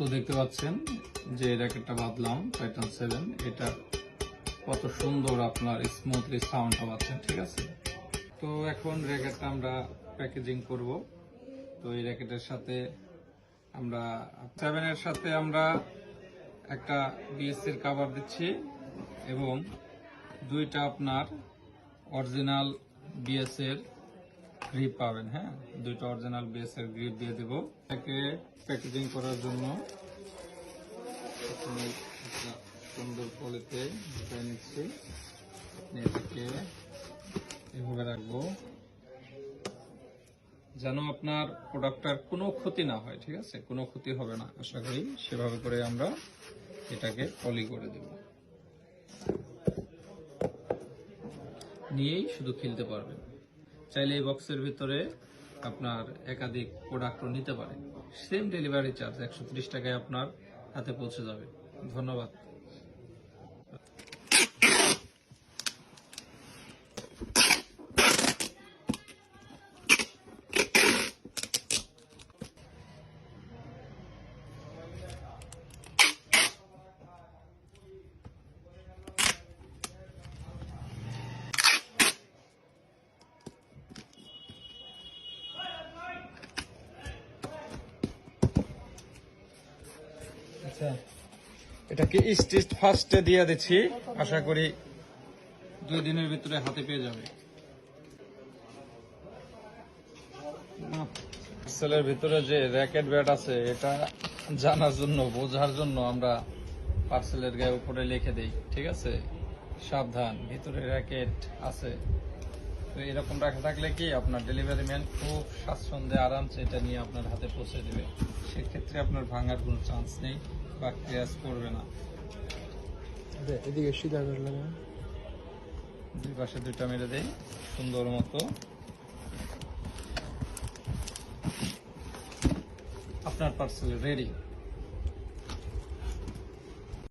তো দেখতে পাচ্ছেন যে র্যাকেটটা বাঁধলাম টাইটান 7, এটা কত সুন্দর আপনার স্মুথলি সাউন্ডটা পাচ্ছেন। ঠিক আছে, তো এখন র্যাকেটটা আমরা প্যাকেজিং করব। তো এই র্যাকেটের সাথে আমরা 7 এর সাথে আমরা একটা বিএসসির কভার দিচ্ছি এবং দুইটা আপনার অরিজিনাল বিএস এর গ্রিপ পাবেন। হ্যাঁ, দুইটা অরিজিনাল বিএস এর গ্রিপ দিয়ে দেব। এটাকে প্যাকেজিং করার জন্য প্রথমে একটা সুন্দর পলিতে ঢুকিয়ে নিচ্ছি। এটাকে এভাবে রাখবো যেন আপনার প্রোডাক্টটার কোনো ক্ষতি না হয়। ঠিক আছে, কোনো ক্ষতি হবে না আশা করি। সেভাবে করে আমরা এটাকে পলি করে দেব, নিয়েই শুধু খেলতে পারবেন। চাইলে এই বক্সের ভিতরে আপনার একাধিক প্রোডাক্টও নিতে পারেন। সেম ডেলিভারি চার্জ 130 টাকায় আপনার হাতে পৌঁছে যাবে। ধন্যবাদ। আচ্ছা, এটাকে স্টিচ ফার্স্টে দিয়ে দিচ্ছি, আশা করি 2 দিনের ভিতরে হাতে পেয়ে যাবে। পার্সেলের ভিতরে যে র্যাকেট ব্যাট আছে এটা জানার জন্য, বোঝার জন্য আমরা পার্সেলের গায়ে উপরে লিখে দেই। ঠিক আছে, সাবধান, ভিতরে র্যাকেট আছে। তো এরকম রাখা থাকলে কি আপনার ডেলিভারি ম্যান খুব স্বাচ্ছন্দ্যে আরামসে এটা নিয়ে আপনার হাতে পৌঁছে দেবে। সেক্ষেত্রে আপনার ভাঙার কোনো চান্স নেই বা ক্র্যাশ করবে না। এদিকে সিধা করলে দুই পাশে দুইটা মেরে দেই সুন্দর মতো। আপনার পার্সেল রেডি।